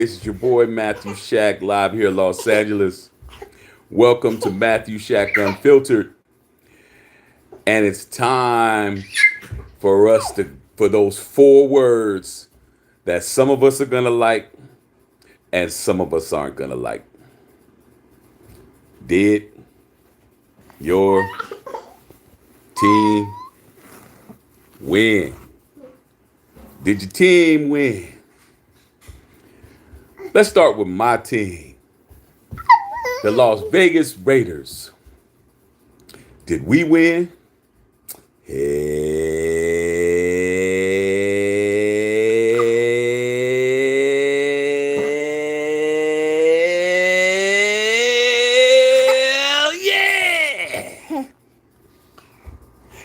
It's your boy Matthew Shack live here in Los Angeles. Welcome to Matthew Shack Unfiltered. And it's time for those four words that some of us are gonna like and some of us aren't gonna like. Did your team win? Did your team win? Let's start with my team, the Las Vegas Raiders. Did we win? Hell yeah!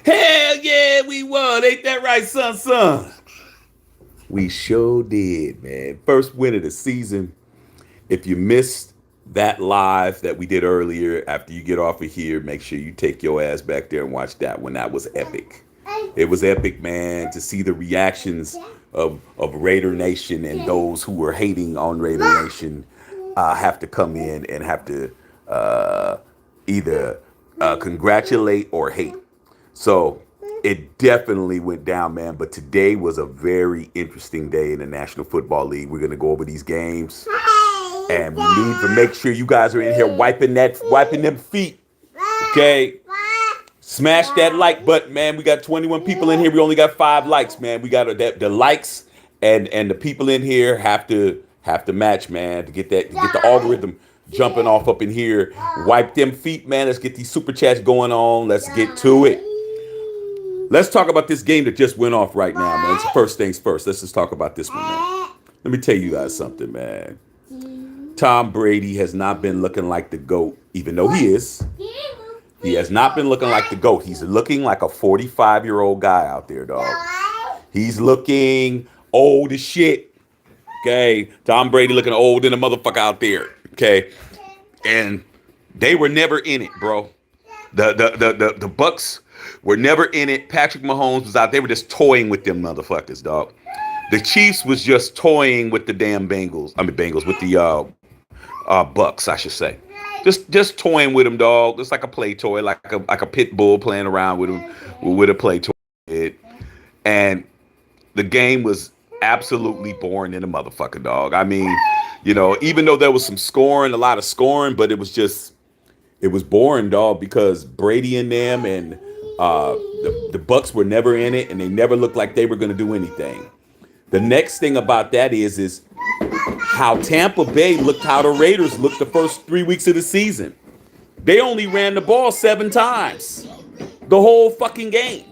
Hell yeah, we won. Ain't that right, son? We sure did, man. First win of the season. If you missed that live that we did earlier, after you get off of here, make sure you take your ass back there and watch that one. That was epic. It was epic, man, to see the reactions of Raider Nation and those who were hating on Raider Nation have to come in and have to either congratulate or hate. So it definitely went down, man. But today was a very interesting day in the National Football League. We're gonna go over these games, and we need to make sure you guys are in here wiping them feet. Okay, smash that like button, man. We got 21 people in here. We only got 5 likes, man. We got the likes and the people in here have to match, man, to get the algorithm jumping off up in here. Wipe them feet, man. Let's get these super chats going on. Let's get to it. Let's talk about this game that just went off right now, man. It's first things first. Let's just talk about this one, man. Let me tell you guys something, man. Tom Brady has not been looking like the GOAT, even though he is. He has not been looking like the GOAT. He's looking like a 45-year-old guy out there, dog. He's looking old as shit. Okay? Tom Brady looking old in a motherfucker out there. Okay? And they were never in it, bro. The Bucks were never in it. Patrick Mahomes was out. They were just toying with them motherfuckers, dog. The Chiefs was just toying with the damn Bengals with the Bucks, I should say. Just toying with them, dog. Just like a play toy, like a pit bull playing around with him with a play toy. And the game was absolutely boring in a motherfucker, dog. I mean, even though there was some scoring, a lot of scoring, but it was boring, dog, because Brady and them and the Bucks were never in it, and they never looked like they were going to do anything. The next thing about that is how Tampa Bay looked, how the Raiders looked the first 3 weeks of the season. They only ran the ball 7 times the whole fucking game.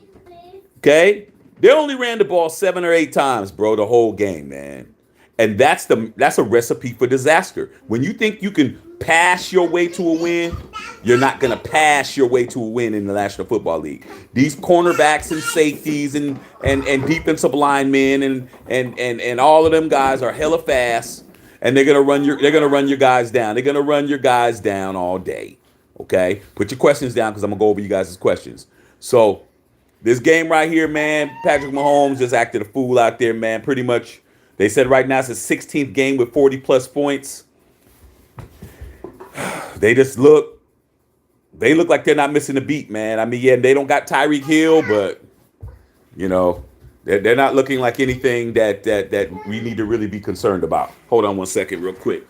Okay? They only ran the ball 7 or 8 times, bro, the whole game, man. And that's a recipe for disaster. When you think you can pass your way to a win, you're not going to pass your way to a win in the National Football League. These cornerbacks and safeties and defensive linemen and all of them guys are hella fast, and they're going to run your guys down. They're going to run your guys down all day. Okay? Put your questions down because I'm going to go over you guys' questions. So, this game right here, man, Patrick Mahomes just acted a fool out there, man. Pretty much, they said right now it's his 16th game with 40-plus points. They look like they're not missing a beat, man. I mean, yeah, they don't got Tyreek Hill, but, they're not looking like anything that we need to really be concerned about. Hold on one second real quick.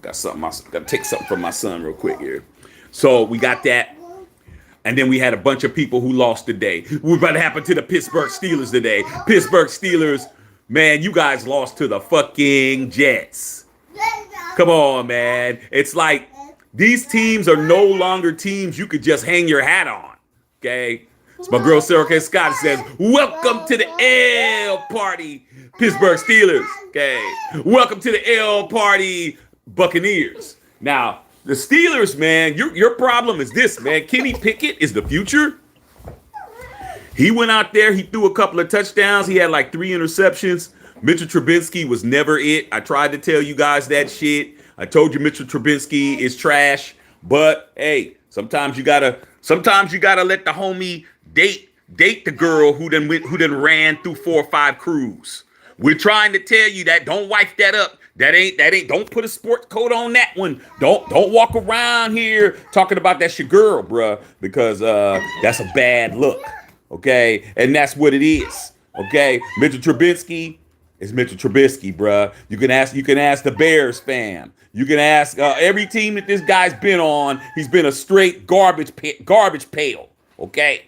Got to take something from my son real quick here. So we got that. And then we had a bunch of people who lost today. What's about to happen to the Pittsburgh Steelers today? Pittsburgh Steelers, man, you guys lost to the fucking Jets. Come on, man. It's like these teams are no longer teams you could just hang your hat on. Okay? It's my girl Sarah K. Scott says, welcome to the L party, Pittsburgh Steelers. Okay? Welcome to the L party, Buccaneers. Now, the Steelers, man, your problem is this, man. Kenny Pickett is the future. He went out there, he threw a couple of touchdowns. He had like 3 interceptions. Mitchell Trubisky was never it. I tried to tell you guys that shit. I told you Mitchell Trubisky is trash. But hey, sometimes you gotta let the homie date the girl who then ran through 4 or 5 crews. We're trying to tell you that. Don't wipe that up. Don't put a sports coat on that one. Don't walk around here talking about that's your girl, bruh, because that's a bad look. Okay, and that's what it is. Okay, Mitchell Trubisky is Mitchell Trubisky, bruh. You can ask the Bears fam. You can ask every team that this guy's been on. He's been a straight garbage pail. Okay,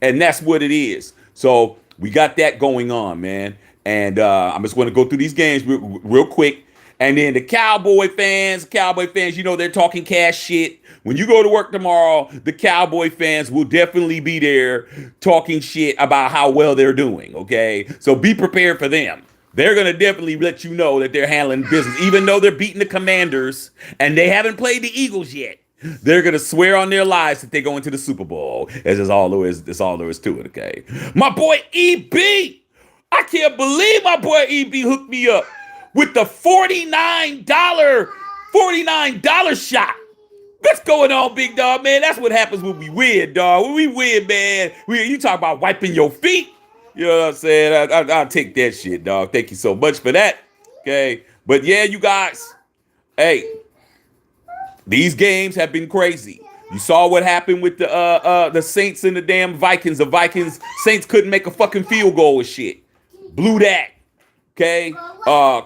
and that's what it is. So we got that going on, man. And I'm just going to go through these games real quick. And then the Cowboy fans, you know, they're talking cash shit. When you go to work tomorrow, the Cowboy fans will definitely be there talking shit about how well they're doing, okay? So be prepared for them. They're going to definitely let you know that they're handling business, even though they're beating the Commanders and they haven't played the Eagles yet. They're going to swear on their lives that they go into the Super Bowl. That's all there is to it, okay? My boy EB, I can't believe my boy EB hooked me up with the $49 shot. What's going on, big dog, man? That's what happens when we win, dog. When we win, man, you talk about wiping your feet. You know what I'm saying? I'll take that shit, dog. Thank you so much for that. Okay. But yeah, you guys, hey, these games have been crazy. You saw what happened with the Saints and the damn Vikings. The Saints couldn't make a fucking field goal with shit. Blew that. Okay.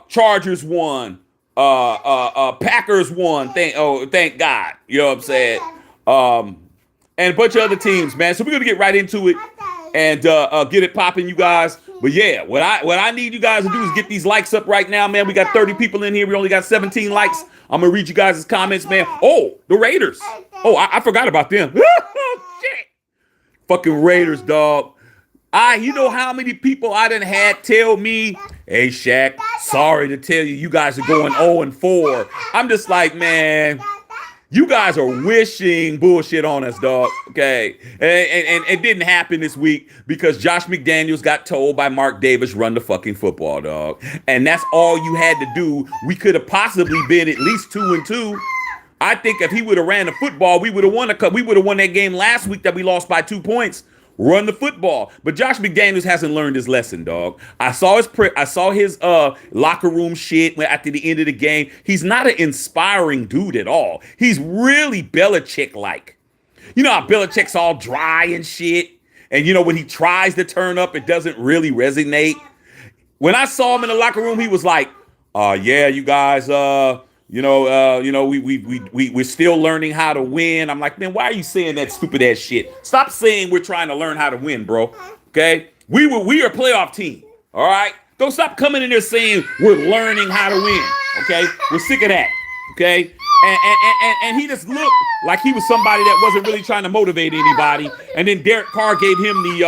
Chargers won. Packers won. Thank God. You know what I'm saying? And a bunch of other teams, man. So we're gonna get right into it and get it popping, you guys. But yeah, what I need you guys to do is get these likes up right now, man. We got 30 people in here. We only got 17 likes. I'm gonna read you guys' comments, man. Oh, the Raiders. Oh, I forgot about them. Shit. Fucking Raiders, dog. You know how many people I done had tell me, hey, Shaq, sorry to tell you, you guys are going 0-4. I'm just like, man, you guys are wishing bullshit on us, dog, okay? And it didn't happen this week because Josh McDaniels got told by Mark Davis, run the fucking football, dog. And that's all you had to do. We could have possibly been at least 2-2. I think if he would have ran the football, we would have won that game last week that we lost by 2 points. Run the football. But Josh McDaniels hasn't learned his lesson, dog. I saw his locker room shit after the end of the game. He's not an inspiring dude at all. He's really Belichick-like. You know how Belichick's all dry and shit? And you know, when he tries to turn up, it doesn't really resonate. When I saw him in the locker room, he was like, yeah, you guys, we're still learning how to win. I'm like, man, why are you saying that stupid ass shit? Stop saying we're trying to learn how to win, bro. Okay? We are a playoff team. All right? Don't stop coming in there saying we're learning how to win. Okay? We're sick of that. Okay? And he just looked like he was somebody that wasn't really trying to motivate anybody. And then Derek Carr gave him the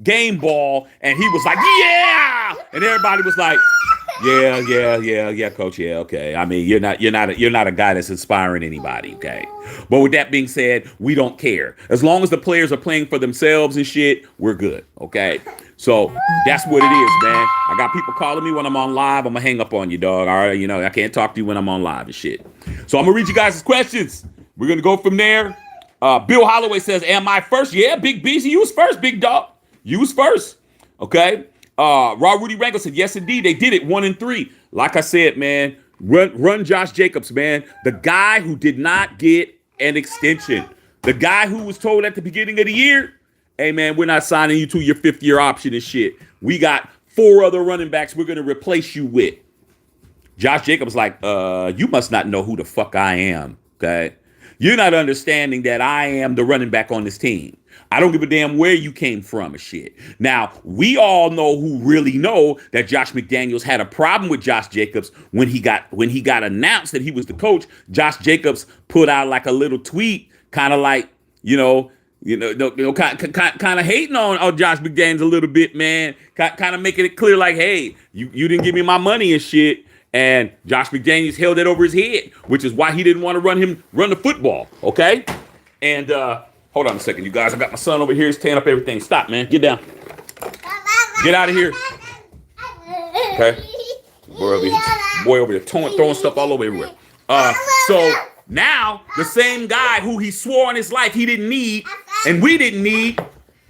game ball, and he was like, yeah! And everybody was like, yeah, coach. Yeah, okay. I mean, you're not a guy that's inspiring anybody, okay? But with that being said, we don't care. As long as the players are playing for themselves and shit, we're good, okay? So that's what it is, man. I got people calling me when I'm on live. I'm gonna hang up on you, dog. All right, you know I can't talk to you when I'm on live and shit. So I'm gonna read you guys' questions. We're gonna go from there. Bill Holloway says, "Am I first?" Yeah, Big B. You was first, big dog. You was first, okay? Raw Rudy Rango said, yes, indeed, they did it 1-3. Like I said, man, run Josh Jacobs, man. The guy who did not get an extension. The guy who was told at the beginning of the year, hey, man, we're not signing you to your 5th-year option and shit. We got 4 other running backs we're going to replace you with. Josh Jacobs like, you must not know who the fuck I am, okay? You're not understanding that I am the running back on this team. I don't give a damn where you came from and shit. Now, we all know who really know that Josh McDaniels had a problem with Josh Jacobs when he got announced that he was the coach. Josh Jacobs put out like a little tweet, kind of like, kind of hating on Josh McDaniels a little bit, man. Kind of making it clear like, hey, you didn't give me my money and shit. And Josh McDaniels held it over his head, which is why he didn't want to run the football, okay? And hold on a second, you guys. I got my son over here. He's tearing up everything. Stop, man. Get down. Get out of here. Okay? Boy over here throwing stuff all over everywhere. So now the same guy who he swore on his life he didn't need and we didn't need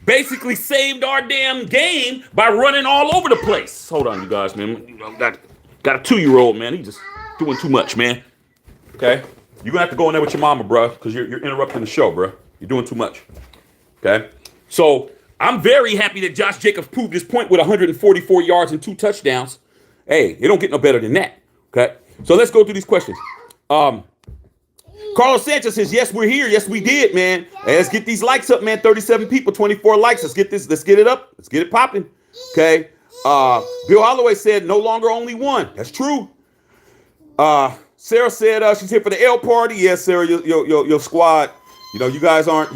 basically saved our damn game by running all over the place. Hold on, you guys, man. Got a 2-year-old, man. He just doing too much, man. Okay? You're going to have to go in there with your mama, bro, because you're interrupting the show, bro. You're doing too much. Okay? So I'm very happy that Josh Jacobs proved his point with 144 yards and 2 touchdowns. Hey, it don't get no better than that. Okay? So let's go through these questions. Carlos Sanchez says, yes, we're here. Yes, we did, man. Hey, let's get these likes up, man. 37 people, 24 likes. Let's get this. Let's get it up. Let's get it popping. Okay. Bill Holloway said, no longer only one. That's true. Sarah said she's here for the L party. Yes, Sarah, your squad. You know, you guys are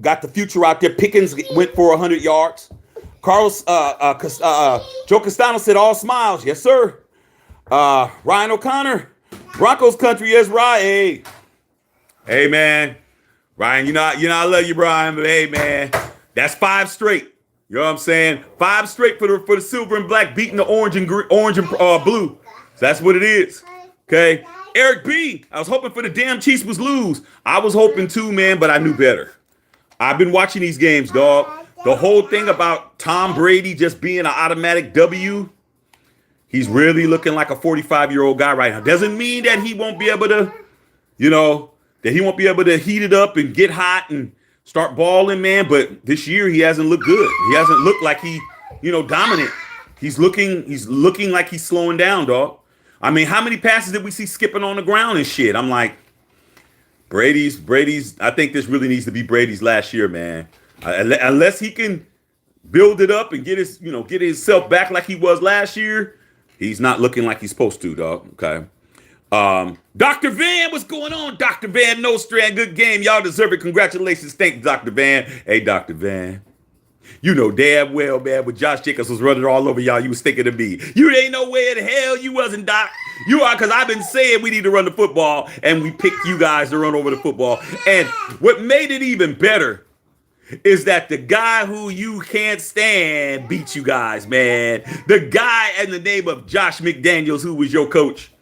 got the future out there. Pickens went for 100 yards. Carlos Joe Castano said all smiles. Yes, sir. Ryan O'Connor, Broncos country. Yes, right. Hey, man. Ryan, you know I love you, Brian, but hey, man, that's 5 straight. You know what I'm saying? 5 straight for the silver and black, beating the orange and blue. So that's what it is. Okay. Eric B, I was hoping for the damn Chiefs was lose. I was hoping too, man, but I knew better. I've been watching these games, dog. The whole thing about Tom Brady just being an automatic W, he's really looking like a 45-year-old guy right now. Doesn't mean that he won't be able to, that he won't be able to heat it up and get hot and start balling, man. But this year he hasn't looked good. He hasn't looked like he, dominant. He's looking like he's slowing down, dog. I mean, how many passes did we see skipping on the ground and shit? I'm like, Brady's. I think this really needs to be Brady's last year, man. Unless he can build it up and get himself back like he was last year, he's not looking like he's supposed to, dog. Okay. Dr. Van, what's going on? Dr. Van Nostrand, good game. Y'all deserve it. Congratulations. Thank you, Dr. Van. Hey, Dr. Van. You know damn well, man, when Josh Jacobs was running all over y'all, you was thinking of me. You ain't no way in hell you wasn't, Doc. You are, because I've been saying we need to run the football, and we picked you guys to run over the football. And what made it even better is that the guy who you can't stand beat you guys, man. The guy in the name of Josh McDaniels, who was your coach.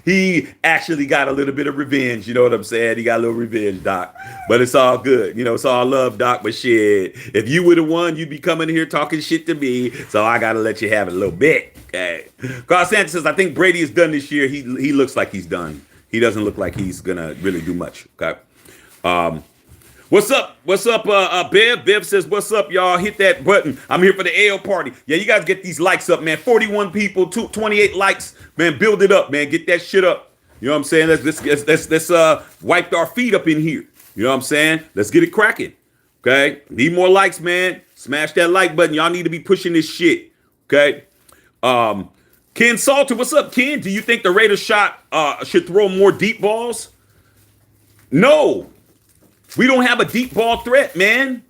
He actually got a little bit of revenge. You know what I'm saying? He got a little revenge, Doc. But it's all good. It's all love, Doc. But shit, if you would have won, you'd be coming here talking shit to me. So I got to let you have it a little bit. Okay. Carl Sanchez says, I think Brady is done this year. He looks like he's done. He doesn't look like he's going to really do much. Okay. What's up? Bev? Bev says, what's up, y'all? Hit that button. I'm here for the AL party. Yeah, you guys get these likes up, man. 41 people, 28 likes. Man, build it up, man. Get that shit up. You know what I'm saying? Let's wipe our feet up in here. You know what I'm saying? Let's get it cracking. Okay? Need more likes, man. Smash that like button. Y'all need to be pushing this shit. Okay? Ken Salter, what's up, Ken? Do you think the Raiders should throw more deep balls? No. We don't have a deep ball threat, man.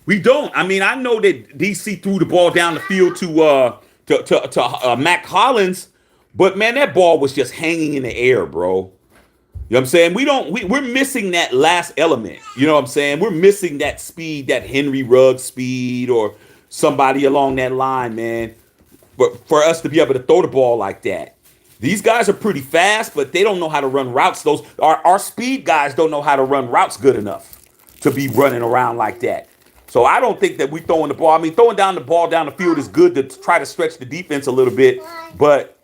We don't. I mean, I know that DC threw the ball down the field to Mac Hollins, but man, that ball was just hanging in the air, bro. You know what I'm saying? We're missing that last element. You know what I'm saying? We're missing that speed, that Henry Ruggs speed or somebody along that line, man. But for us to be able to throw the ball like that. These guys are pretty fast, but they don't know how to run routes. Our speed guys don't know how to run routes good enough to be running around like that. So I don't think that we're throwing the ball. I mean, throwing down the ball down the field is good to try to stretch the defense a little bit, but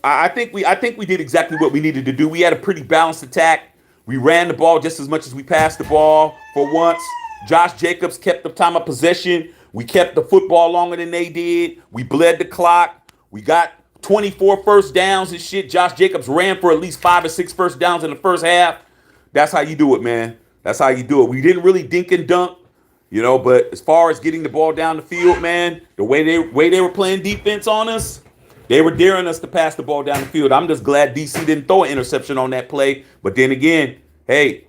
I think we did exactly what we needed to do. We had a pretty balanced attack. We ran the ball just as much as we passed the ball for once. Josh Jacobs kept the time of possession. We kept the football longer than they did. We bled the clock. We got 24 first downs and shit. Josh Jacobs ran for at least 5 or 6 first downs in the first half. That's how you do it, man. That's how you do it. We didn't really dink and dunk, but as far as getting the ball down the field, man, the way they were playing defense on us, they were daring us to pass the ball down the field. I'm just glad DC didn't throw an interception on that play. But then again, hey,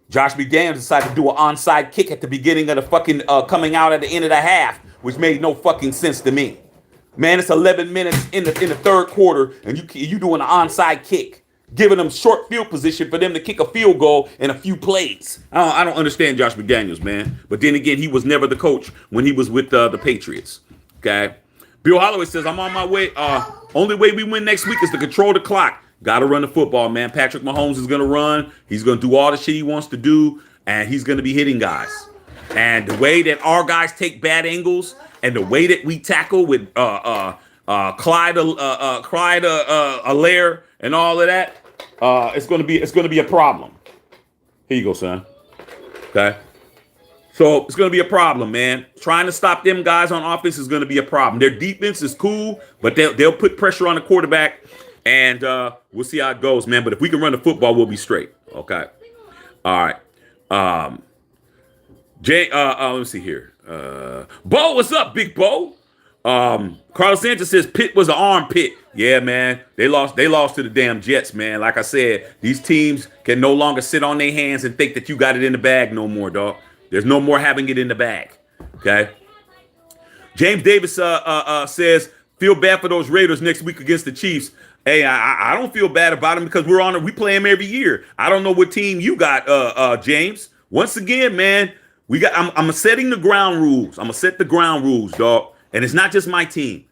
Josh McDaniels decided to do an onside kick at the beginning of the fucking coming out at the end of the half, which made no fucking sense to me. Man, it's 11 minutes in the third quarter, and you doing an onside kick, giving them short field position for them to kick a field goal in a few plays. I don't understand Josh McDaniels, man. But then again, he was never the coach when he was with the Patriots. Okay. Bill Holloway says, I'm on my way. Only way we win next week is to control the clock. Got to run the football, man. Patrick Mahomes is going to run. He's going to do all the shit he wants to do, and he's going to be hitting guys. And the way that our guys take bad angles and the way that we tackle with Clyde Allaire and all of that, it's gonna be a problem. Here you go, son. Okay. So it's going to be a problem, man. Trying to stop them guys on offense is going to be a problem. Their defense is cool, but they'll put pressure on the quarterback, and we'll see how it goes, man. But if we can run the football, we'll be straight. Okay. All right. Let me see here. Bo, what's up, Big Bo? Carlos Sanchez says Pitt was an armpit. Yeah, man. They lost to the damn Jets, man. Like I said, these teams can no longer sit on their hands and think that you got it in the bag no more, dog. There's no more having it in the bag. Okay. James Davis says, feel bad for those Raiders next week against the Chiefs. Hey, I don't feel bad about them because we play them every year. I don't know what team you got, James. Once again, man, I'm setting the ground rules. I'm gonna set the ground rules, dog. And it's not just my team.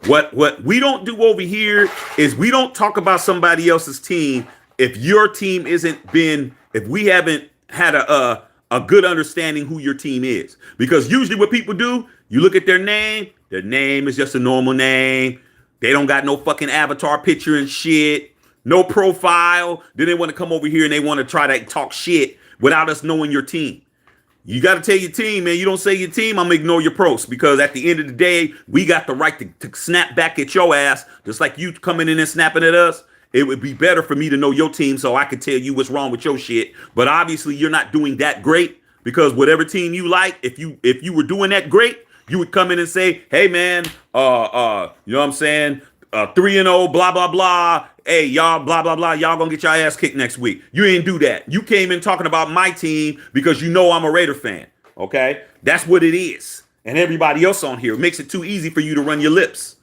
What we don't do over here is we don't talk about somebody else's team if your team if we haven't had a good understanding who your team is. Because usually what people do, you look at their name is just a normal name. They don't got no fucking avatar picture and shit, no profile. Then they want to come over here and they want to try to talk shit without us knowing your team. You got to tell your team, man. You don't say your team, I'm going to ignore your pros. Because at the end of the day, we got the right to snap back at your ass. Just like you coming in and snapping at us. It would be better for me to know your team so I could tell you what's wrong with your shit. But obviously, you're not doing that great. Because whatever team you like, if you were doing that great, you would come in and say, hey, man, you know what I'm saying? 3-0, blah, blah, blah. Hey, y'all, blah, blah, blah. Y'all gonna get your ass kicked next week. You ain't do that. You came in talking about my team because you know I'm a Raider fan. Okay? That's what it is. And everybody else on here makes it too easy for you to run your lips.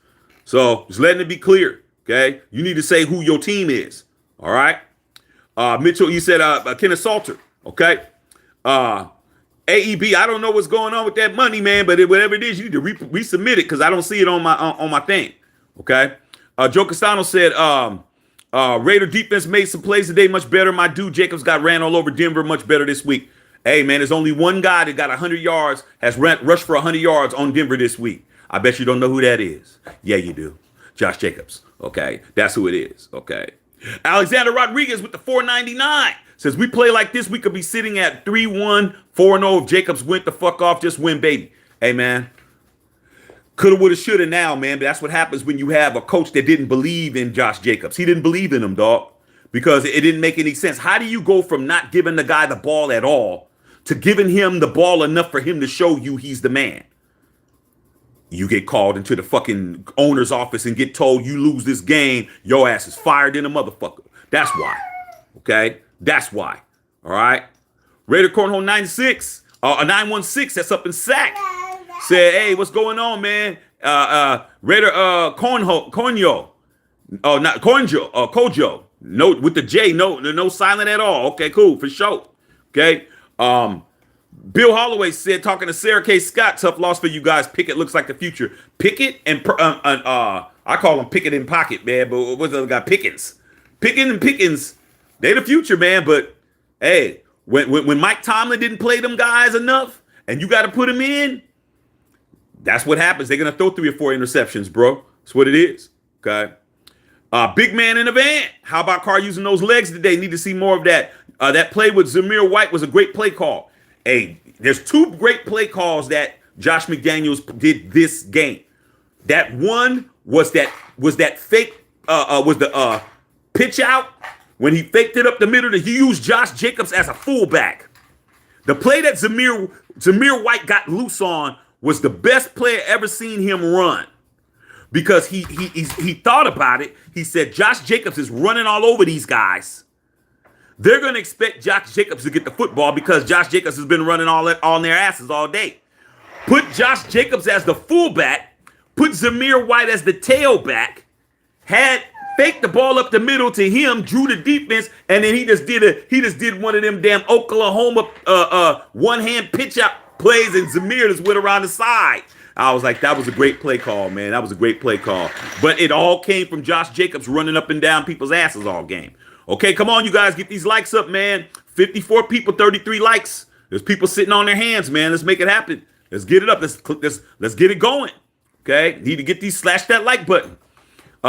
So just letting it be clear. Okay? You need to say who your team is. All right? Mitchell, you said Kenneth Salter. Okay? AEB, I don't know what's going on with that money, man, but whatever it is, you need to resubmit it because I don't see it on my thing. Okay? Joe Castano said, Raider defense made some plays today much better. My dude Jacobs got ran all over Denver much better this week. Hey, man, there's only one guy that got 100 yards, has rushed for 100 yards on Denver this week. I bet you don't know who that is. Yeah, you do. Josh Jacobs. Okay? That's who it is. Okay? Alexander Rodriguez with the $4.99 says, we play like this, we could be sitting at 3-1, 4-0 if Jacobs went the fuck off. Just win, baby. Hey, man. Coulda, woulda, shoulda now, man. But that's what happens when you have a coach that didn't believe in Josh Jacobs. He didn't believe in him, dog, because it didn't make any sense. How do you go from not giving the guy the ball at all to giving him the ball enough for him to show you he's the man? You get called into the fucking owner's office and get told you lose this game, your ass is fired in a motherfucker. That's why. Okay? That's why. All right? Raider Cornhole 916, that's up in Sac. Said, hey, what's going on, man? Raider Cornjo. Oh, not Cornjo. Kojo. No, with the J, no silent at all. Okay, cool, for sure. Okay. Bill Holloway said, talking to Sarah K. Scott, tough loss for you guys. Pickett looks like the future. Pickett and I call him Pickett in pocket, man. But what's the other guy? Pickens. Pickett and Pickens, they the future, man. But hey, when Mike Tomlin didn't play them guys enough, and you got to put them in, that's what happens. They're gonna throw 3 or 4 interceptions, bro. That's what it is. Okay. Big man in the van. How about Carr using those legs today? Need to see more of that. That play with Zamir White was a great play call. Hey, there's 2 great play calls that Josh McDaniels did this game. That one was that fake was the pitch out when he faked it up the middle. He used Josh Jacobs as a fullback. The play that Zamir White got loose on was the best player ever seen him run, because he thought about it. He said, Josh Jacobs is running all over these guys. They're going to expect Josh Jacobs to get the football because Josh Jacobs has been running all on their asses all day. Put Josh Jacobs as the fullback, put Zamir White as the tailback, faked the ball up the middle to him, drew the defense, and then he just did one of them damn Oklahoma one-hand pitch out plays, and Zamir just went around the side. I was like, that was a great play call, man. That was a great play call. But it all came from Josh Jacobs running up and down people's asses all game. Okay, come on, you guys, get these likes up, man. 54 people, 33 likes. There's people sitting on their hands, man. Let's make it happen. Let's get it up. Let's get it going. Okay? Need to get these, slash that like button.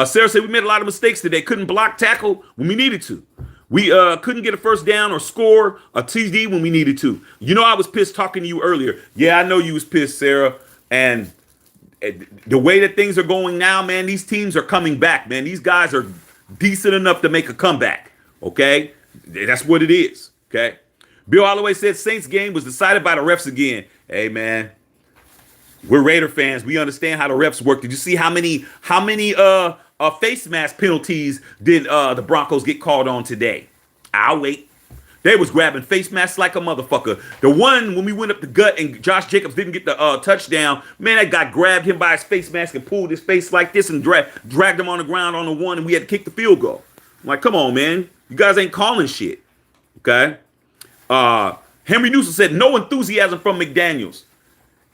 Sarah said we made a lot of mistakes today. Couldn't block, tackle when we needed to. We couldn't get a first down or score a TD when we needed to. You know, I was pissed talking to you earlier. Yeah, I know you was pissed, Sarah. And the way that things are going now, man, these teams are coming back, man. These guys are decent enough to make a comeback. Okay? That's what it is. Okay? Bill Holloway said Saints game was decided by the refs again. Hey, man. We're Raider fans. We understand how the refs work. Did you see how many face mask penalties did the Broncos get called on today? I'll wait. They was grabbing face masks like a motherfucker. The one when we went up the gut and Josh Jacobs didn't get the touchdown, man, that guy grabbed him by his face mask and pulled his face like this and dragged him on the ground on the one, and we had to kick the field goal. I'm like, come on, man. You guys ain't calling shit. Okay? Henry Newsom said no enthusiasm from McDaniels.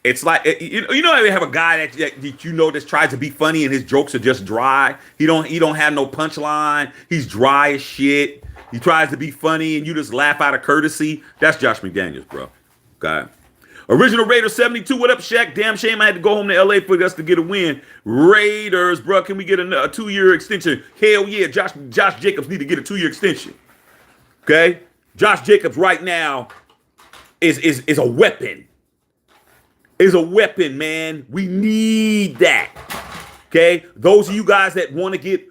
It's like, you know how they have a guy that you know that tries to be funny and his jokes are just dry. He don't have no punchline. He's dry as shit. He tries to be funny and you just laugh out of courtesy. That's Josh McDaniels, bro. Okay. Original Raider 72. What up, Shaq? Damn shame I had to go home to LA for us to get a win. Raiders, bro. Can we get a 2-year extension? Hell yeah. Josh Jacobs need to get a 2-year extension. Okay. Josh Jacobs right now is a weapon. Is a weapon, man. We need that. Okay, those of you guys that want to get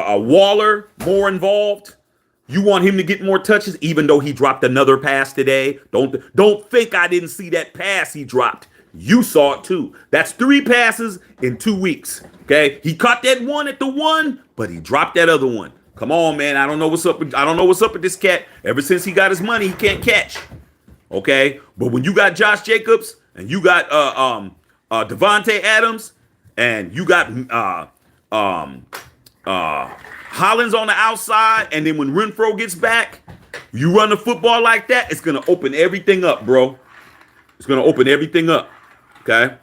Waller more involved, you want him to get more touches, even though he dropped another pass today. Don't think I didn't see that pass he dropped. You saw it too. That's 3 passes in 2 weeks. Okay, he caught that one at the 1, but he dropped that other one. Come on, man. I don't know what's up with this cat. Ever since he got his money, he can't catch. Okay? But when you got Josh Jacobs and you got Devontae Adams and you got Hollins on the outside, and then when Renfro gets back, you run the football like that, it's going to open everything up, bro. It's going to open everything up. Okay?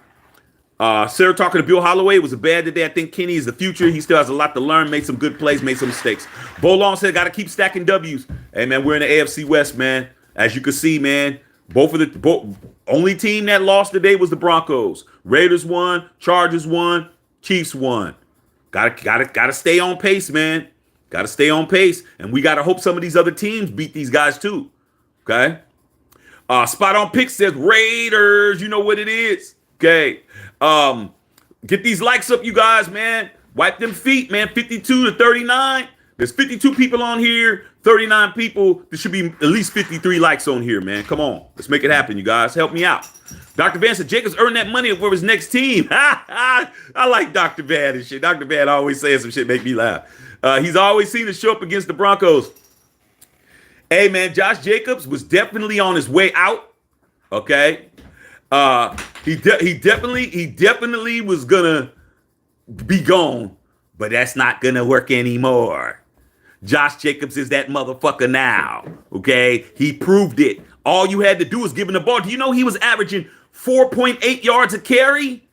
Sarah talking to Bill Holloway. It was a bad today. I think Kenny is the future. He still has a lot to learn. Made some good plays. Made some mistakes. Bo Long said, got to keep stacking W's. Hey, man, we're in the AFC West, man. As you can see, man, only team that lost today was the Broncos. Raiders won. Chargers won. Chiefs won. Gotta stay on pace, man. Gotta stay on pace. And we got to hope some of these other teams beat these guys, too. Okay? Spot on Pick says, Raiders. You know what it is. Okay. Get these likes up, you guys, man. Wipe them feet, man. 52 to 39. There's 52 people on here, 39 people. There should be at least 53 likes on here, man. Come on. Let's make it happen, you guys. Help me out. Dr. Van said Jacobs earned that money for his next team. I like Dr. Van and shit. Dr. Van always saying some shit make me laugh. He's always seen to show up against the Broncos. Hey, man, Josh Jacobs was definitely on his way out. Okay. He definitely was gonna be gone, but that's not gonna work anymore. Josh Jacobs is that motherfucker now. Okay, he proved it. All you had to do was give him the ball. Do you know he was averaging 4.8 yards a carry?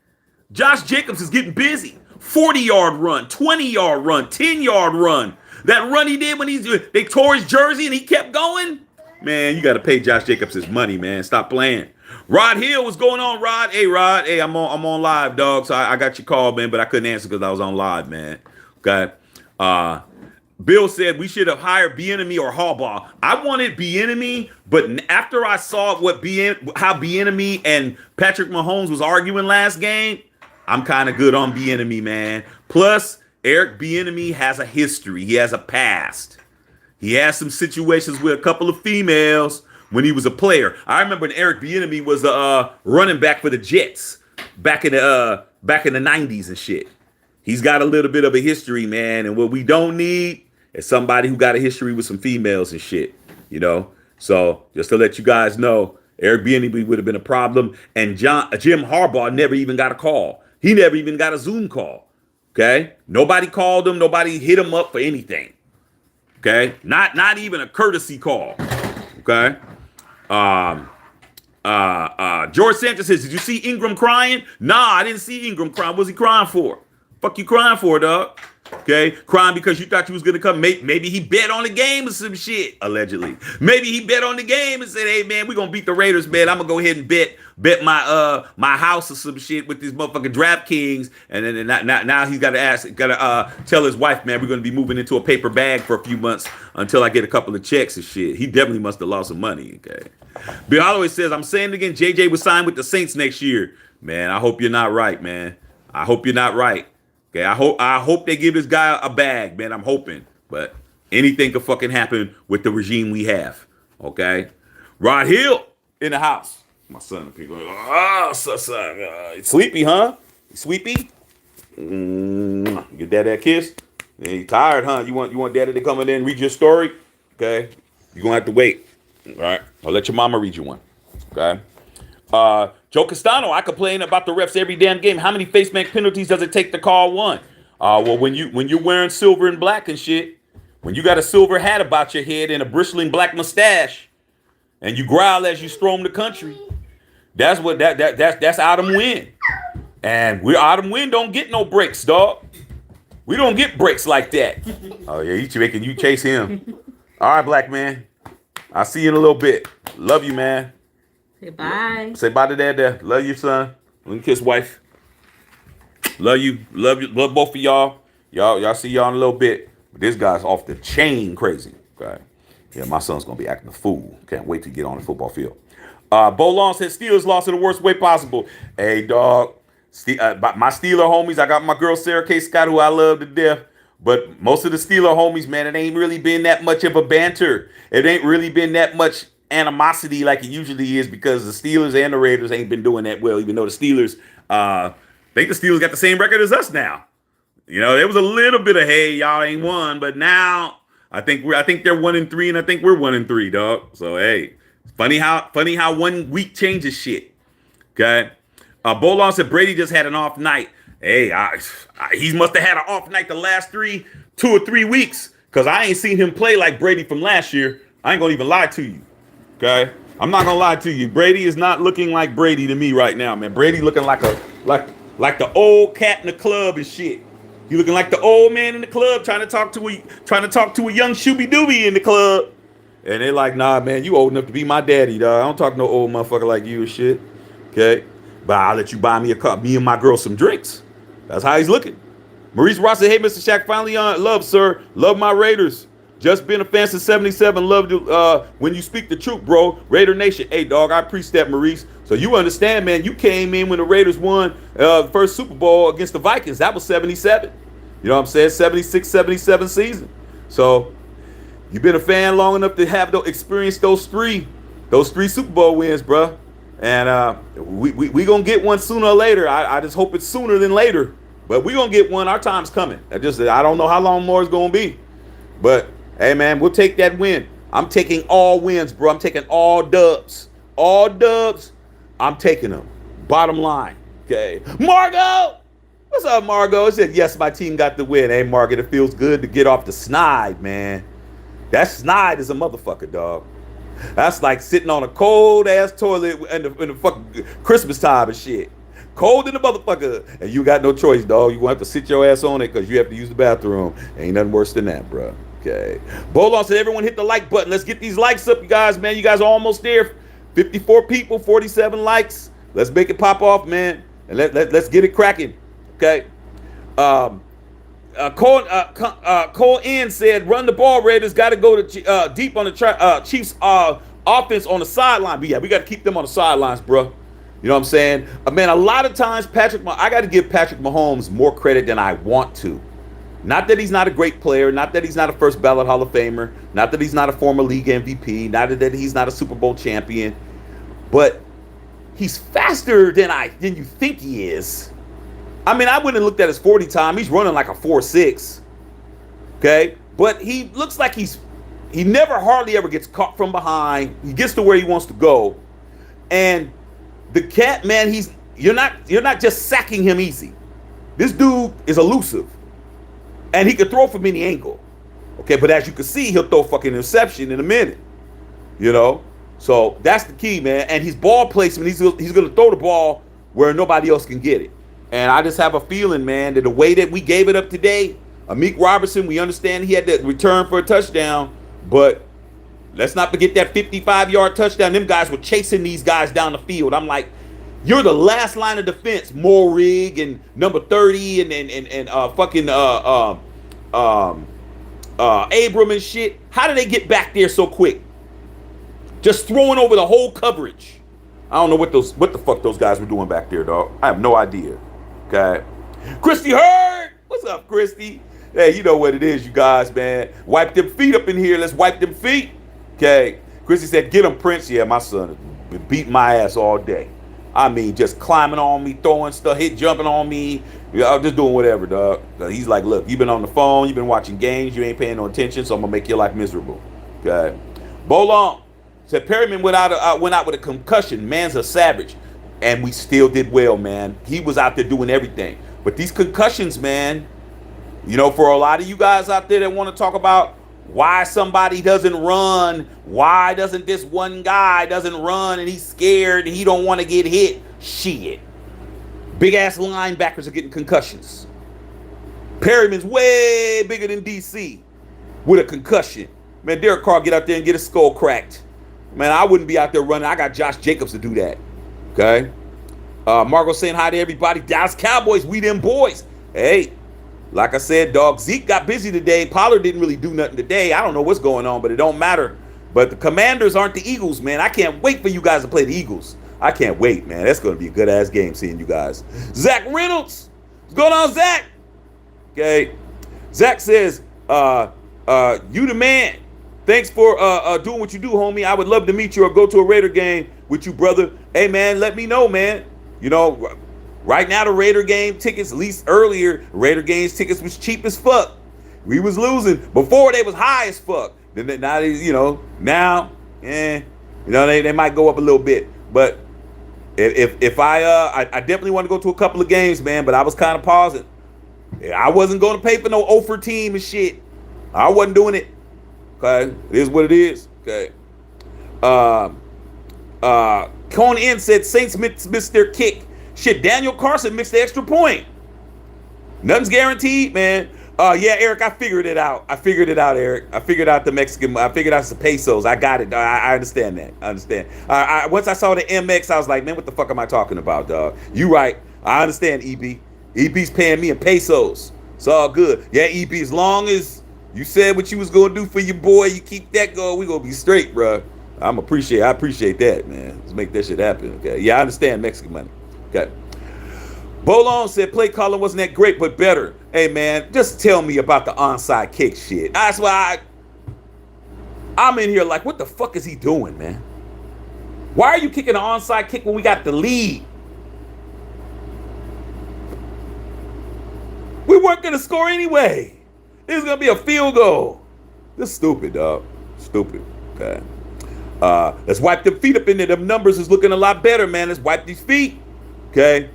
Josh Jacobs is getting busy. 40-yard run, 20-yard run, 10-yard run. That run he did when they tore his jersey and he kept going. Man, you got to pay Josh Jacobs his money, man. Stop playing. Rod Hill, what's going on, Rod? Hey, Rod. Hey, I'm on live, dog. So I got your call, man, but I couldn't answer because I was on live, man. Okay. Bill said we should have hired Bieniemy or Harbaugh. I wanted Bieniemy, but after I saw how Bieniemy and Patrick Mahomes was arguing last game, I'm kind of good on Bieniemy, man. Plus, Eric Bieniemy has a history. He has a past. He has some situations with a couple of females when he was a player. I remember when Eric Bieniemy was a running back for the Jets back in the 90s and shit. He's got a little bit of a history, man. And what we don't need is somebody who got a history with some females and shit, you know? So just to let you guys know, Eric Bieniemy would have been a problem. And Jim Harbaugh never even got a call. He never even got a Zoom call. Okay? Nobody called him. Nobody hit him up for anything. Okay? Not even a courtesy call. Okay? George Sanchez says, did you see Ingram crying? Nah, I didn't see Ingram crying. What was he crying for? Fuck you crying for, dog? Okay, crying because you thought you was gonna come. Maybe he bet on the game or some shit. Allegedly, maybe he bet on the game and said, "Hey man, we gonna beat the Raiders, man. I'm gonna go ahead and bet my house or some shit with these motherfucking DraftKings." And then now he's gotta tell his wife, man, we're gonna be moving into a paper bag for a few months until I get a couple of checks and shit. He definitely must have lost some money. Okay, Bill Holloway says, "I'm saying it again. JJ was signed with the Saints next year, man. I hope you're not right, man. I hope you're not right." Okay, I hope they give this guy a bag, man. I'm hoping, but anything could fucking happen with the regime we have. Okay, Rod Hill in the house. My son, people, oh, son, sleepy, huh? Sleepy? Get that kiss. Yeah, you tired, huh? You want daddy to come in there and read your story? Okay, you're gonna have to wait. All right, I'll let your mama read you one. Okay. Joe Castano, I complain about the refs every damn game. How many face mask penalties does it take to call one? Well, when you're wearing silver and black and shit, when you got a silver hat about your head and a bristling black mustache, and you growl as you storm the country, that's Adam Wynn. And Adam Wynn don't get no breaks, dog. We don't get breaks like that. Oh yeah, he's making you chase him. All right, black man. I'll see you in a little bit. Love you, man. Say bye. Say bye to dad. Love you, son. Let me kiss wife. Love you. Love both of y'all. Y'all see y'all in a little bit. But this guy's off the chain crazy. Okay. Yeah, my son's gonna be acting a fool. Can't wait to get on the football field. Bo Long said Steelers lost in the worst way possible. Hey, dog. My Steeler homies, I got my girl Sarah K. Scott, who I love to death. But most of the Steeler homies, man, it ain't really been that much of a banter. It ain't really been that much animosity like it usually is, because the Steelers and the Raiders ain't been doing that well, even though the Steelers, I think the Steelers got the same record as us now. You know, there was a little bit of, hey, y'all ain't won, but now I think they're 1-3, and I think we're 1-3, dog. So hey, funny how 1 week changes shit. Okay. Bolon said Brady just had an off night. Hey, he must have had an off night the last 2 or 3 weeks, because I ain't seen him play like Brady from last year. I ain't gonna even lie to you. Okay, I'm not gonna lie to you. Brady is not looking like Brady to me right now, man. Brady looking like the old cat in the club and shit. He looking like the old man in the club trying to talk to a young shooby dooby in the club. And they're like, nah, man, you old enough to be my daddy, dog. I don't talk to no old motherfucker like you and shit. Okay, but I'll let you buy me a cup, me and my girl some drinks. That's how he's looking. Maurice Ross said, hey, Mr. Shaq, finally on. Love, sir. Love my Raiders. Just been a fan since 77. Love to, when you speak the truth, bro. Raider Nation. Hey, dog, I appreciate that, Maurice. So you understand, man, you came in when the Raiders won the first Super Bowl against the Vikings. That was 77. You know what I'm saying? 76, 77 season. So you've been a fan long enough to have experience those three Super Bowl wins, bro. And we going to get one sooner or later. I just hope it's sooner than later. But we going to get one. Our time's coming. I don't know how long more it's going to be. But hey, man, we'll take that win. I'm taking all wins, bro. I'm taking all dubs. All dubs, I'm taking them. Bottom line, okay. Margo! What's up, Margo? It said, yes, my team got the win. Hey, Margo, it feels good to get off the snide, man. That snide is a motherfucker, dog. That's like sitting on a cold-ass toilet in the fucking Christmas time and shit. Cold in the motherfucker. And you got no choice, dog. You going to have to sit your ass on it because you have to use the bathroom. Ain't nothing worse than that, bro. Okay. Bolon said, everyone hit the like button. Let's get these likes up, you guys, man. You guys are almost there. 54 people, 47 likes. Let's make it pop off, man. And let's get it cracking. Okay. Cole N said, run the ball, Raiders. Got to go to deep on the Chiefs offense on the sideline. But yeah, we got to keep them on the sidelines, bro. You know what I'm saying? Man, a lot of times, I got to give Patrick Mahomes more credit than I want to. Not that he's not a great player, not that he's not a first ballot Hall of Famer, not that he's not a former league MVP, not that he's not a Super Bowl champion, but he's faster than you think he is. I mean, I went and looked at his 40 time. He's running like a 4.6. Okay? But he looks like he never hardly ever gets caught from behind. He gets to where he wants to go. And the cat, man, you're not just sacking him easy. This dude is elusive. And he can throw from any angle. Okay, but as you can see, he'll throw fucking interception in a minute. You know? So that's the key, man. And his ball placement, he's going to throw the ball where nobody else can get it. And I just have a feeling, man, that the way that we gave it up today, Amik Robertson, we understand he had to return for a touchdown, but let's not forget that 55-yard touchdown. Them guys were chasing these guys down the field. I'm like, you're the last line of defense, Morig and number 30 and fucking Abram and shit. How did they get back there so quick? Just throwing over the whole coverage. I don't know what the fuck those guys were doing back there, dog. I have no idea. Okay. Christy Hurd! What's up, Christy? Hey, you know what it is, you guys, man. Wipe them feet up in here. Let's wipe them feet. Okay. Christy said, get him, Prince. Yeah, my son has been beating my ass all day. I mean, just climbing on me, throwing stuff, jumping on me. I'm just doing whatever, dog. He's like, look, you've been on the phone, you've been watching games, you ain't paying no attention, so I'm going to make your life miserable. Okay. Bolong said, Perryman went out with a concussion. Man's a savage. And we still did well, man. He was out there doing everything. But these concussions, man, you know, for a lot of you guys out there that want to talk about why somebody doesn't run, why doesn't this one guy doesn't run and he's scared and he don't want to get hit, shit. Big ass linebackers are getting concussions. Perryman's way bigger than DC with a concussion. Man, Derek Carr get out there and get his skull cracked. Man, I wouldn't be out there running. I got Josh Jacobs to do that. Okay? Margot saying hi to everybody. Dallas Cowboys, we them boys. Hey, like I said, dog, Zeke got busy today. Pollard didn't really do nothing today. I don't know what's going on, but it don't matter. But the Commanders aren't the Eagles, man. I can't wait for you guys to play the Eagles. I can't wait, man. That's going to be a good-ass game seeing you guys. Zach Reynolds. What's going on, Zach? Okay. Zach says, you the man. Thanks for doing what you do, homie. I would love to meet you or go to a Raider game with you, brother. Hey, man, let me know, man. You know, right now the Raider game tickets, at least earlier, Raider games tickets was cheap as fuck. We was losing. Before they was high as fuck. Then now, now, they might go up a little bit. But if I definitely want to go to a couple of games, man, but I was kind of pausing. I wasn't going to pay for no offer team and shit. I wasn't doing it. Okay, it is what it is. Okay. Cone N said Saints missed their kick. Shit, Daniel Carson missed the extra point. Nothing's guaranteed, man. Yeah, Eric, I figured it out. Eric. I figured out the Mexican. I figured out the pesos. I got it. I understand that. I understand. Once I saw the MX, I was like, man, what the fuck am I talking about, dog? You right. I understand, EB. EB's paying me in pesos. It's all good. Yeah, EB, as long as you said what you was going to do for your boy, you keep that going, we going to be straight, bro. I appreciate that, man. Let's make that shit happen, okay? Yeah, I understand Mexican money. Okay. Bolon said play calling wasn't that great, but better. Hey, man, just tell me about the onside kick shit. That's why I'm in here like, what the fuck is he doing, man? Why are you kicking an onside kick when we got the lead? We weren't going to score anyway. This is going to be a field goal. This is stupid, dog. Stupid. Okay. Let's wipe them feet up in there. Them numbers is looking a lot better, man. Let's wipe these feet. Okay.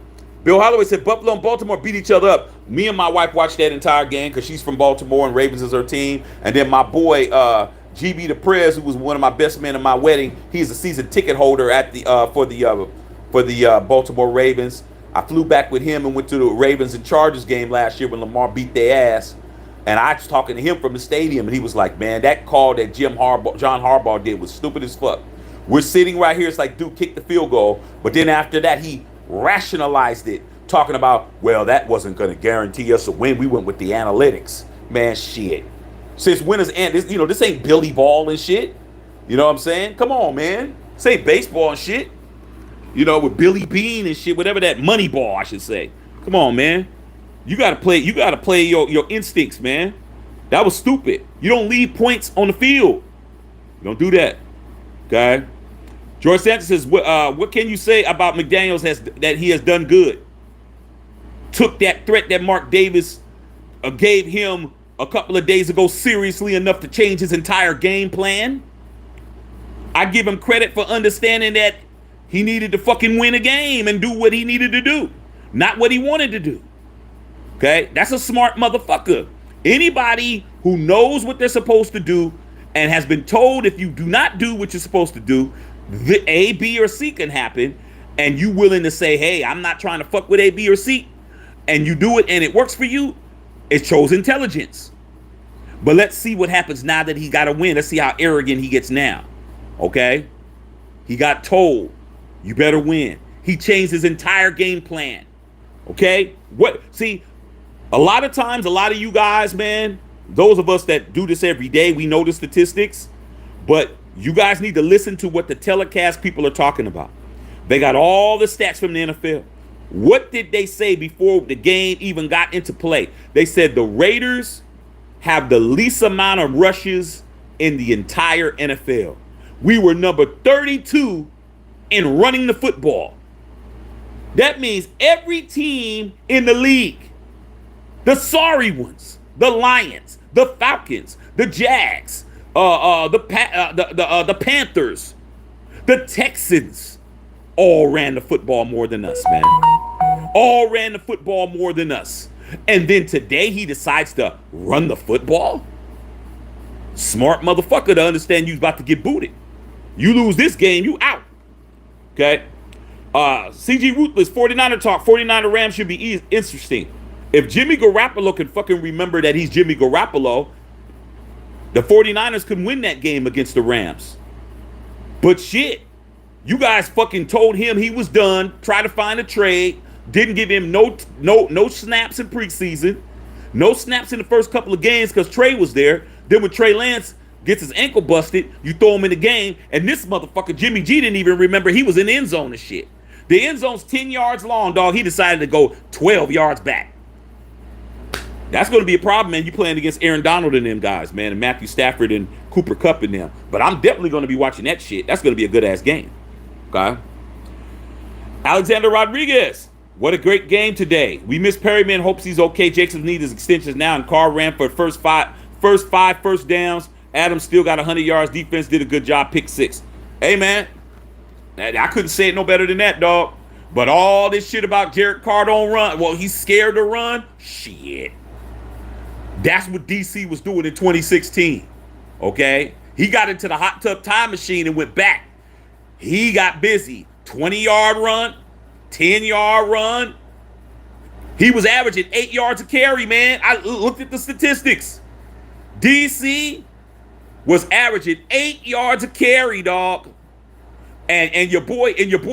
Bill Holloway said Buffalo and Baltimore beat each other up. Me and my wife watched that entire game because she's from Baltimore and Ravens is her team. And then my boy, GB DePrez, who was one of my best men at my wedding, he's a season ticket holder at the for the Baltimore Ravens. I flew back with him and went to the Ravens and Chargers game last year when Lamar beat their ass. And I was talking to him from the stadium, and he was like, man, that call that John Harbaugh did was stupid as fuck. We're sitting right here. It's like, dude, kick the field goal. But then after that, he rationalized it, talking about, well, that wasn't going to guarantee us a win. We went with the analytics. Man, shit. Since when is this ain't Billy Ball and shit. You know what I'm saying? Come on, man. This ain't baseball and shit. With Billy Bean and shit, whatever that money ball, I should say. Come on, man. You gotta play your instincts, man. That was stupid. You don't leave points on the field. You don't do that. Okay. George Sanchez says, what can you say about McDaniels that he has done good? Took that threat that Mark Davis gave him a couple of days ago seriously enough to change his entire game plan. I give him credit for understanding that he needed to fucking win a game and do what he needed to do, not what he wanted to do. Okay, that's a smart motherfucker. Anybody who knows what they're supposed to do and has been told if you do not do what you're supposed to do, the A, B, or C can happen, and you willing to say, hey, I'm not trying to fuck with A, B, or C. and you do it and it works for you, it shows intelligence. But let's see what happens now that he got to win. Let's see how arrogant he gets now. Okay? He got told, you better win. He changed his entire game plan. Okay? See, a lot of times, a lot of you guys, man, those of us that do this every day, we know the statistics, but you guys need to listen to what the telecast people are talking about. They got all the stats from the NFL. What did they say before the game even got into play? They said the Raiders have the least amount of rushes in the entire NFL. We were number 32 in running the football. That means every team in the league, the sorry ones, the Lions, the Falcons, the Jags, the Panthers, the Texans, all ran the football more than us, man. All ran the football more than us. And then today he decides to run the football? Smart motherfucker to understand you's about to get booted. You lose this game, you out. Okay? CG Ruthless, 49er talk. 49er Rams should be interesting. If Jimmy Garoppolo can fucking remember that he's Jimmy Garoppolo, the 49ers could win that game against the Rams. But shit, you guys fucking told him he was done, tried to find a trade, didn't give him no snaps in preseason, no snaps in the first couple of games because Trey was there. Then when Trey Lance gets his ankle busted, you throw him in the game, and this motherfucker Jimmy G didn't even remember he was in the end zone and shit. The end zone's 10 yards long, dog. He decided to go 12 yards back. That's going to be a problem, man. You playing against Aaron Donald and them guys, man, and Matthew Stafford and Cooper Kupp and them. But I'm definitely going to be watching that shit. That's going to be a good-ass game. Okay? Alexander Rodriguez. What a great game today. We miss Perryman. Hopes he's okay. Jacobs needs his extensions now. And Carr ran for first five first downs. Adams still got 100 yards. Defense did a good job. Pick 6. Hey, man. I couldn't say it no better than that, dog. But all this shit about Jared Carr don't run. Well, he's scared to run. Shit. That's what DC was doing in 2016. Okay? He got into the hot tub time machine and went back. He got busy. 20-yard run, 10-yard run. He was averaging 8 yards a carry, man. I looked at the statistics. DC was averaging 8 yards a carry, dog. And your boy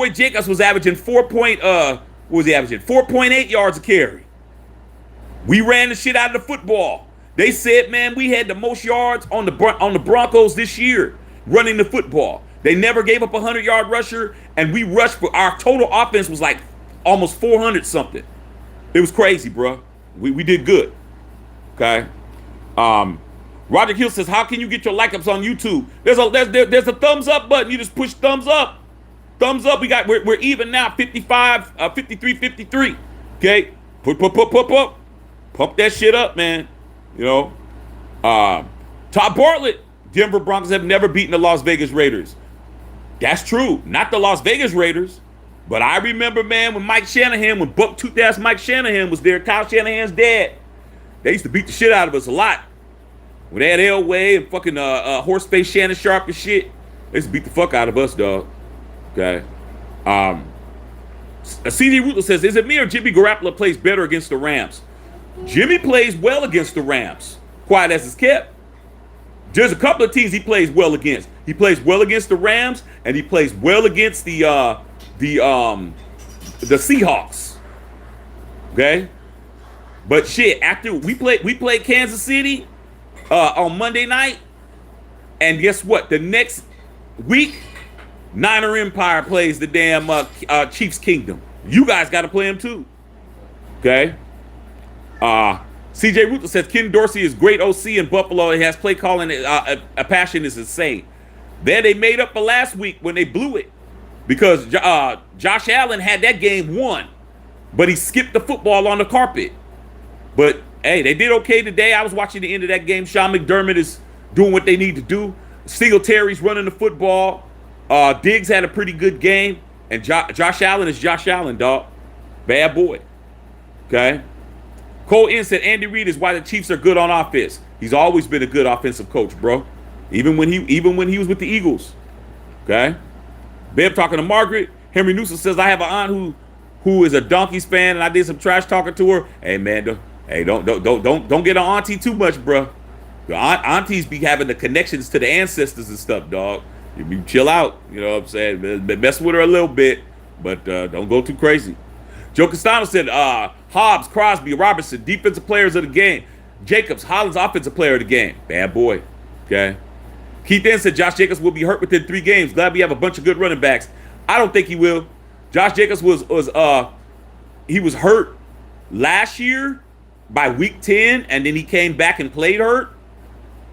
Jacobs was averaging 4.8 yards a carry. We ran the shit out of the football. They said, man, we had the most yards on the Broncos this year running the football. They never gave up a 100-yard rusher, and we rushed for our total offense was like almost 400 something. It was crazy, bro. We did good. Okay. Roger Hill says, how can you get your like ups on YouTube? There's a thumbs up button. You just push thumbs up. Thumbs up. We're even now. 55, 53, 53. Okay. Pump that shit up, man. You know. Todd Bartlett. Denver Broncos have never beaten the Las Vegas Raiders. That's true. Not the Las Vegas Raiders. But I remember, man, when buck-toothed-ass Mike Shanahan was there, Kyle Shanahan's dad, they used to beat the shit out of us a lot. When they had Elway and fucking horse-faced Shannon Sharp and shit, they used to beat the fuck out of us, dog. Okay. CD Rutler says, is it me or Jimmy Garoppolo plays better against the Rams? Jimmy plays well against the Rams. Quiet as it's kept. There's a couple of teams he plays well against. He plays well against the Rams, and he plays well against the Seahawks. Okay? But shit, after we played Kansas City on Monday night, and guess what? The next week, Niner Empire plays the damn Chiefs Kingdom. You guys got to play them too. Okay? CJ Ruther says Ken Dorsey is great OC in Buffalo and has play calling a passion is insane. Then they made up for last week when they blew it because Josh Allen had that game won, but he skipped the football on the carpet. But hey, they did okay today. I was watching the end of that game. Sean McDermott is doing what they need to do. Singletary running the football. Diggs had a pretty good game, and Josh Allen is Josh Allen, dog. Bad boy. Okay. Cole N said Andy Reid is why the Chiefs are good on offense. He's always been a good offensive coach, bro. Even when he was with the Eagles. Okay? Bev talking to Margaret. Henry Newsom says, I have an aunt who is a Donkeys fan, and I did some trash talking to her. Hey man, don't get on auntie too much, bro. The aunties be having the connections to the ancestors and stuff, dog. You be chill out, you know what I'm saying? Mess with her a little bit, but don't go too crazy. Joe Castano said, Hobbs, Crosby, Robertson, defensive players of the game. Jacobs, Hollins, offensive player of the game. Bad boy. Okay. Keith then said Josh Jacobs will be hurt within 3 games. Glad we have a bunch of good running backs. I don't think he will. Josh Jacobs was hurt last year by week 10, and then he came back and played hurt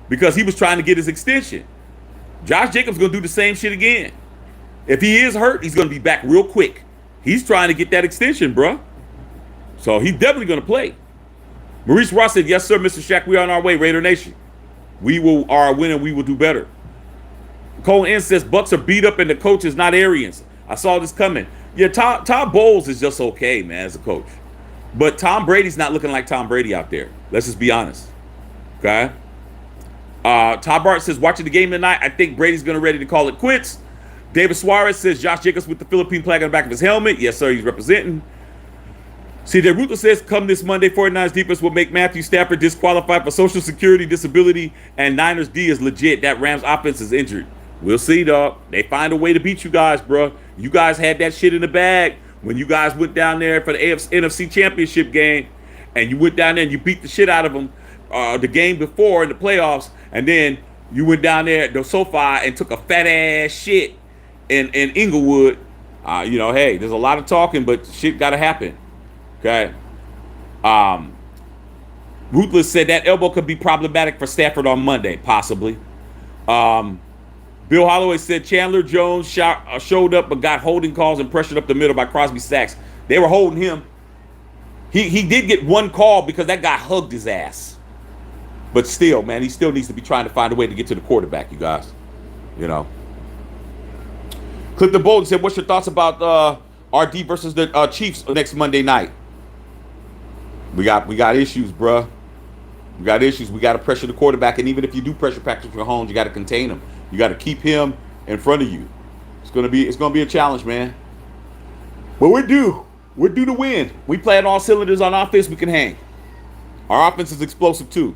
because he was trying to get his extension. Josh Jacobs gonna do the same shit again. If he is hurt, he's gonna be back real quick. He's trying to get that extension, bro. So he's definitely gonna play. Maurice Ross said, yes, sir, Mr. Shaq, we are on our way, Raider Nation. We are winning, we will do better. Cole N says, Bucks are beat up and the coach is not Arians. I saw this coming. Yeah, Todd Bowles is just okay, man, as a coach. But Tom Brady's not looking like Tom Brady out there. Let's just be honest. Okay? Todd Bart says, watching the game tonight, I think Brady's going to ready to call it quits. David Suarez says, Josh Jacobs with the Philippine flag on the back of his helmet. Yes, sir, he's representing. CJ Ruthless says, come this Monday, 49ers defense will make Matthew Stafford disqualified for Social Security, disability, and Niners D is legit. That Rams offense is injured. We'll see, dog. They find a way to beat you guys, bro. You guys had that shit in the bag when you guys went down there for the NFC Championship game, and you went down there and you beat the shit out of them the game before in the playoffs, and then you went down there at the SoFi and took a fat ass shit in Inglewood. Hey, there's a lot of talking, but shit got to happen. Okay. Ruthless said that elbow could be problematic for Stafford on Monday, possibly. Bill Holloway said Chandler Jones showed up but got holding calls and pressured up the middle by Crosby Sacks. They were holding him. He did get one call because that guy hugged his ass. But still, man, he still needs to be trying to find a way to get to the quarterback, you guys. You know. Clifton Bolden said, what's your thoughts about RD versus the Chiefs next Monday night? We got issues, bruh. We got issues. We got to pressure the quarterback. And even if you do pressure Patrick Mahomes, you got to contain him. You got to keep him in front of you. It's gonna be a challenge, man. But we're due to win. We play on all cylinders on offense. We can hang. Our offense is explosive too.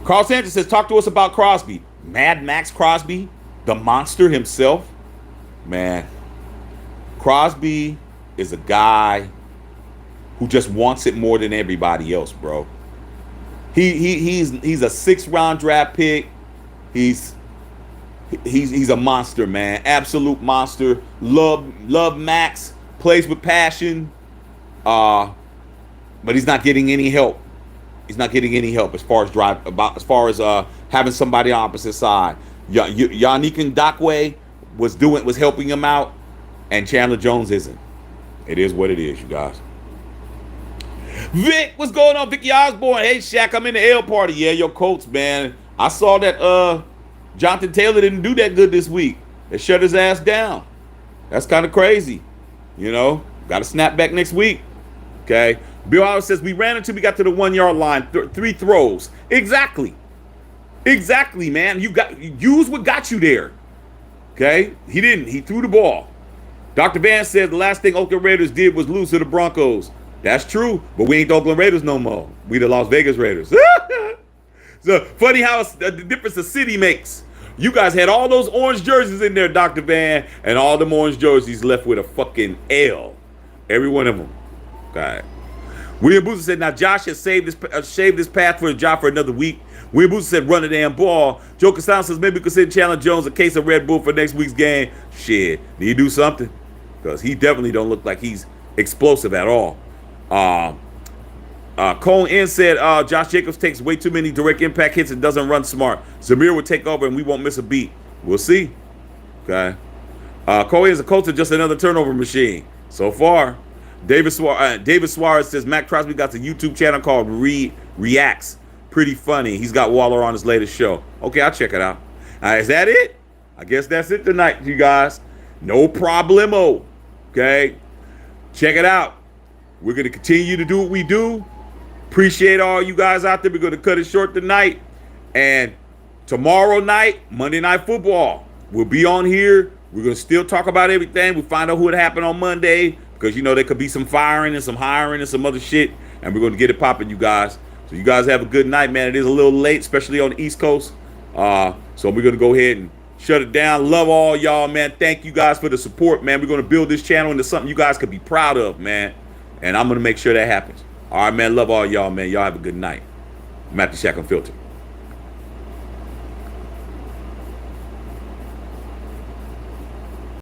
Carl Sanchez says, talk to us about Crosby. Mad Max Crosby, the monster himself. Man, Crosby is a guy who just wants it more than everybody else, bro. He's a 6th round draft pick. He's a monster, man. Absolute monster. Love Max. Plays with passion. But he's not getting any help. He's not getting any help as far as having somebody on opposite side. Yannick Ngakoue was helping him out, and Chandler Jones isn't. It is what it is, you guys. Vic, what's going on? Vicky Osborne. Hey, Shaq, I'm in the L party. Yeah, your Colts, man. I saw that Jonathan Taylor didn't do that good this week. They shut his ass down. That's kind of crazy. You know, got to snap back next week. Okay. Bill Howard says, we ran until we got to the 1 yard line. 3 throws. Exactly, man. Use what got you there. Okay. He didn't. He threw the ball. Dr. Van said the last thing Oakland Raiders did was lose to the Broncos. That's true, but we ain't the Oakland Raiders no more. We the Las Vegas Raiders. So funny how the difference a city makes. You guys had all those orange jerseys in there, Dr. Van, and all them orange jerseys left with a fucking L. Every one of them. Okay. William Boozer said, now Josh has saved this path for a job for another week. William Boozer said, run the damn ball. Joe Costanzo says, maybe we could send Chandler Jones a case of Red Bull for next week's game. Shit, need to do something. Because he definitely don't look like he's explosive at all. Cole N said, Josh Jacobs takes way too many direct impact hits and doesn't run smart. Zamir will take over and we won't miss a beat. We'll see. Okay. Cole N is a coach of just another turnover machine. So far. David Suarez says, Matt Crosby got a YouTube channel called Reacts. Pretty funny. He's got Waller on his latest show. Okay, I'll check it out. Is that it? I guess that's it tonight, you guys. No problemo. Okay. Check it out. We're going to continue to do what we do. Appreciate all you guys out there. We're going to cut it short tonight. And tomorrow night, Monday Night Football, we'll be on here. We're going to still talk about everything. We'll find out what happened on Monday. because you know there could be some firing and some hiring and some other shit, and we're going to get it popping, you guys. So you guys have a good night, man. It is a little late, especially on the East Coast. So we're going to go ahead and shut it down. Love all y'all, man. Thank you guys for the support, man. We're going to build this channel into something you guys could be proud of, man. And I'm going to make sure that happens. All right, man. Love all y'all, man. Y'all have a good night. I'm at the Shack Unfiltered.